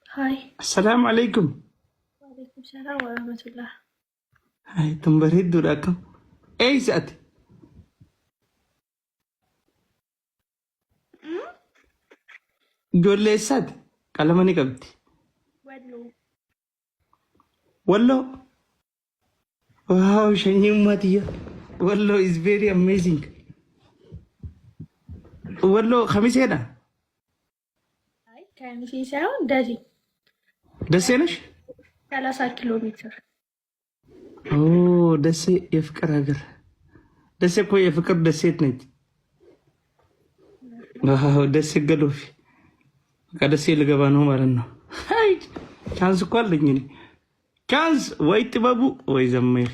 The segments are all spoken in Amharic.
هاي. السلام عليكم. وعليكم السلام ورحمة الله. هاي تنبريد دوراكم. اي سأت جولي سات كلامني كبتي والله. واو شيء ماتيا والله is very amazing. والله خميس هنا هاي كان في ساعة دازي دسينش 30 كيلومتر. اوه دسي يفكر هاجر دسي كوي يفكر دسيت نج. واو دسي قلوفي كدسي لقبا ነው ማለት ነው። አይ ቻንስ እኮ አለኝ እኔ ቻንስ። ወይ ጥበቡ ወይ ዘመር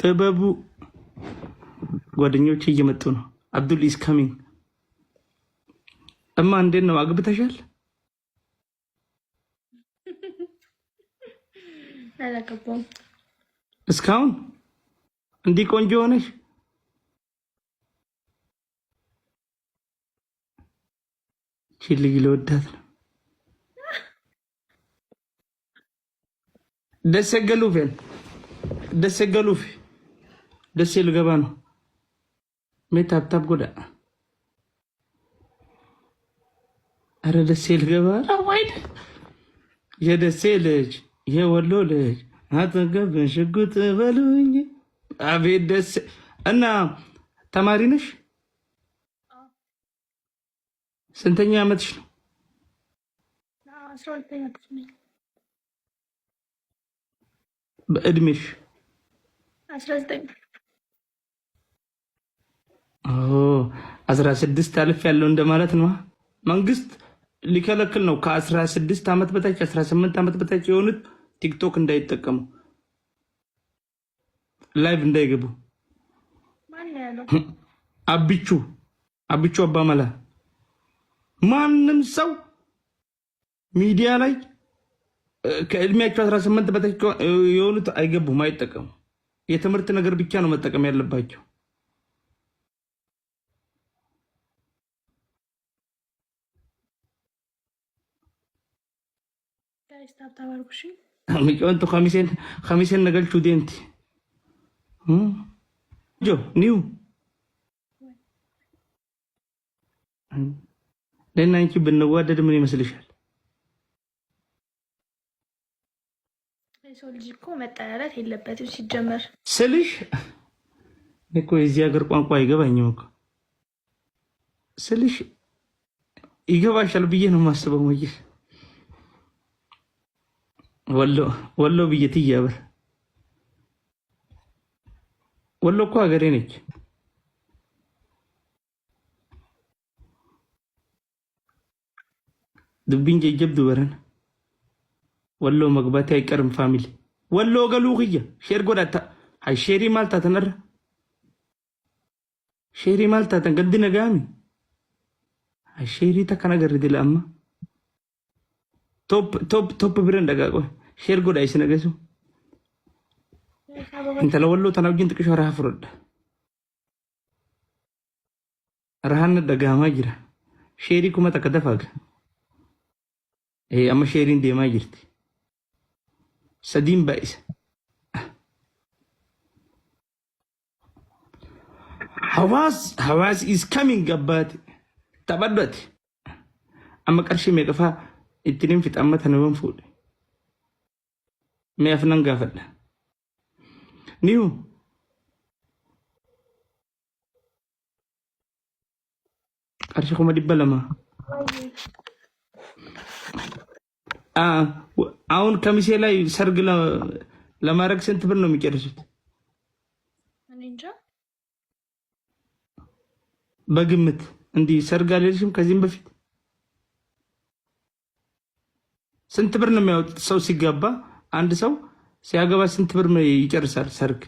ጥበቡ ጓደኞቼ እየመጡ ነው። አብዱል ኢዝ ካሚንግ። እማ እንዴት ነው አግብተሻል? አላገባም እስካሁን እንዲህ ቆንጆ ሆነሽ ችልኝ ለወዳት ነው። ደስ ገሉፍ ደስ ልገባ ነው። ታፕታፕ ጎዳ አረ ደስ ልገባ አዋይድ የደሴ ልጅ የወሎ ልጅ አጠገብ ሽጉጥ በሉኝ። አቤት ደስ እና ተማሪ ነሽ? ስንተኛ ዓመትሽ ነው? 12ኛ ክፍል ነኝ። በእድሜሽ 19 16 አልፍ ያለው እንደማለት ነው። መንግስት ሊከለክል ነው ከ16 ዓመት በታች 18 ዓመት በታች የሆኑት ቲክቶክ እንዳይጠቀሙ ላይቭ እንዳይገቡ። ማን ያለው? አብቹ አባመላ ማንም ሰው ሚዲያ ላይ ከእድሜያቸው 18 በታች የሆኑት አይገቡም፣ አይጠቀሙ። የትምህርት ነገር ብቻ ነው መጠቀም ያለባቸው። ስታብ ታባርኩሽ ምንጮንቱ ኸሚሴን ነገልቹ ዴንቲ ጆ ኒው ለና አንቺ ብንዋደድ ምን ይመስልሻል? ሰው ልጅ እኮ መጠላላት የለበትም ሲጀመር ስልሽ እኮ የዚህ ሀገር ቋንቋ አይገባኝም እኮ ስልሽ ይገባሻል ብዬ ነው የማስበው። ወይስ ወሎ ብዬ ትያበር ወሎ እኮ ሀገሬ ነች። ድብኝ ጀብዱ በረን ወሎ መግባት አይቀርም። ፋሚሊ ወሎ ገሉግያ ሼር ጎዳታ ሃይ ሼሪ ማልታ ተነረ ሼሪ ማልታ ተንገድ ነጋሚ ሃይ ሼሪ ተከነገር ዲላማ ቶፕ ብረን ደጋቆ ሼር ጎዳ ይስነገሱ እንተ ለወሎ ተናውጅን ጥቅሽ ወራ ፍሮድ ረሃን ደጋማ ጅራ ሼሪ ኩማ ተከደፋገ اما شيرين دي ما جرتي سدين بائس حواس is coming قبات تبدت اما قرشي ميقفا اتنين في تأمتها نوان فول ما يفنان قافل نيو قرشي خما دي بلما አሁን ከሚሴ ላይ ሰርግ ለማድረግ ስንት ብር ነው የሚጨርሱት? እኔ እንጃ በግምት እንዲህ ሰርግ አልልሽም። ከዚህም በፊት ስንት ብር ነው የሚያወጡት? ሰው ሲጋባ አንድ ሰው ሲያገባ ስንት ብር ይጨርሳል ሰርግ?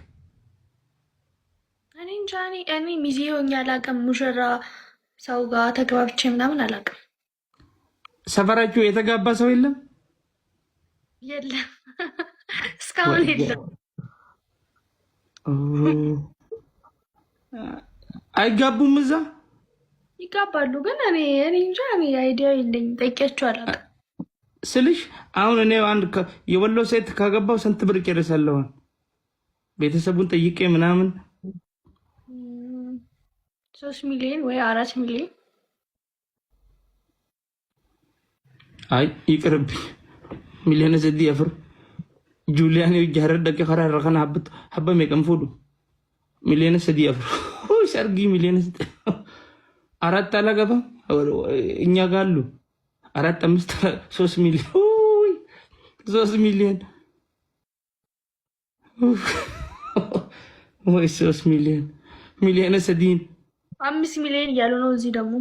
እኔ እንጃ። እኔ ሚዜ ሆኜ አላውቅም። ሙሽራ ሰው ጋር ተግባብቼ ምናምን አላውቅም። ሰፈራችሁ የተጋባ ሰው የለም? የለም እስካሁን የለም። አይጋቡም እዛ ይጋባሉ። ግን እኔ እንጃ እኔ አይዲያ የለኝም። ጠይቄያቸው አላውቅም ስልሽ አሁን እኔ አንድ የወሎ ሴት ካገባው ስንት ብር ጨርሳለሁ? ቤተሰቡን ጠይቄ ምናምን 3 ሚሊዮን ወይ 4 ሚሊዮን። አይ ይቅርብኝ። ሚሊዮን ዘዲ ያፍር ጁሊያን ይጃረድ ደቂ خرا ረከና ሀበ መቀም ፉዱ ሚሊዮን ዘዲ ያፍር ሰርጊ ሚሊዮን ዘዲ አራት አላገባ እኛ ጋሉ 4 5 3 ሚሊዮን 3 ሚሊዮን ወይ 3 ሚሊዮን ሚሊዮን ሰዲን 5 ሚሊዮን እያሉ ነው። እዚህ ደግሞ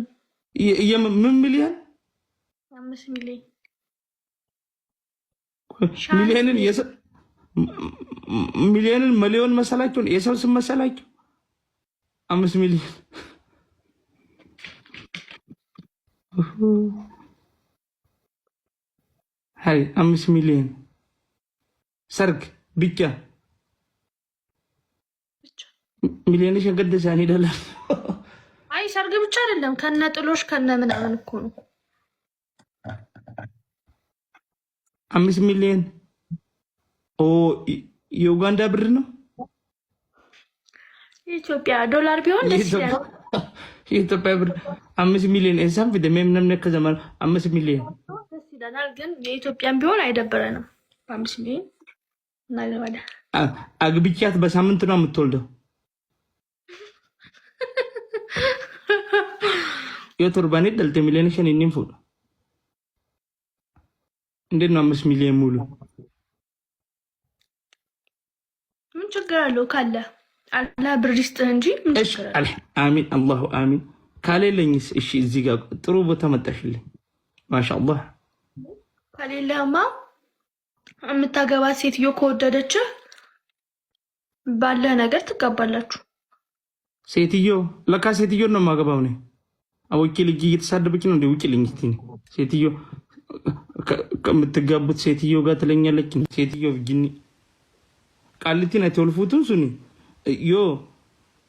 ምን ሚሊዮን 5 ሚሊዮን ሚሊዮንን ሚሊዮን መሰላቸው የሰው ስም መሰላቸው 5 ሚሊዮን هاي 5 ሚሊዮን ሰርግ ብቻ ሚሊዮን ሸገደሳኒ ዶላር። አይ ሰርግ ብቻ አይደለም ከነ ጥሎሽ ከነ ምናምን እኮ ነው። 5 ሚሊዮን የኡጋንዳ ብር ነው። የኢትዮጵያ ዶላር ቢሆን ደስ ይላል። የኢትዮጵያ ብር 5 ሚሊዮን እንሳን ፍደ ምንም ከዘመን 5 ሚሊዮን ደስ ይላል። ግን የኢትዮጵያን ቢሆን አይደበረንም። 5 ሚሊዮን እናገባለን። አግብቻት በሳምንት ነው የምትወልደው። የቱርባኔ ደልተ ሚሊዮን ሸን እኔም ፉል እንዴት ነው 5 ሚሊዮን ሙሉ? ምን ችግር አለው? ካለ አላህ ብር ይስጥህ እንጂ ምን ችግር አለው? አሚን አላሁ አሚን። ካሌለኝስ? እሺ እዚህ ጋር ጥሩ ቦታ መጣሽልኝ። ማሻአላህ። ካሌለማ የምታገባት ሴትዮ ከወደደችህ ባለ ነገር ትጋባላችሁ። ሴትዮ ለካ ሴትዮ ነው የማገባው ነው። አወቂ ልጅ እየተሳደበች ነው እንዴ? ውጪልኝ እስቲ። ሴትዮ ከምትጋቡት ሴትዮ ጋር ትለኛለች። ሴትዮ ጅኒ ቃልቲ ነው ተወልፉቱን ሱኒ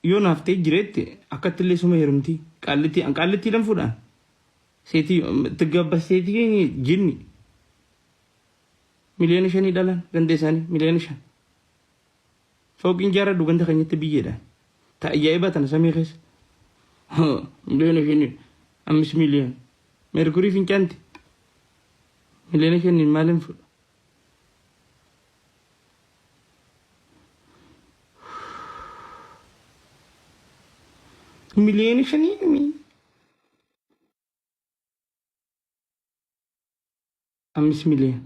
ዮ ናፍቴ ጅሬት አከትሌ ሱመ ሄርምቲ ቃልቲ ለምፉዳ ሴትዮ ትጋባ ሴትዮ ጅኒ ሚሊዮን ሸን ይዳላል ገንደሳኒ ሚሊዮን ሸን ፎቅ እንጀራ ዱገንተ ከኝት ብዬዳ ታያይባ ተነሰሚ ኸስ ሚሊዮን ሸን 5 ሚሊዮን ሜርኩሪ ፊንጫንቲ ሚሊዮን ሸን ማለም ፉ ሚሊዮን ሸን 5 ሚሊዮን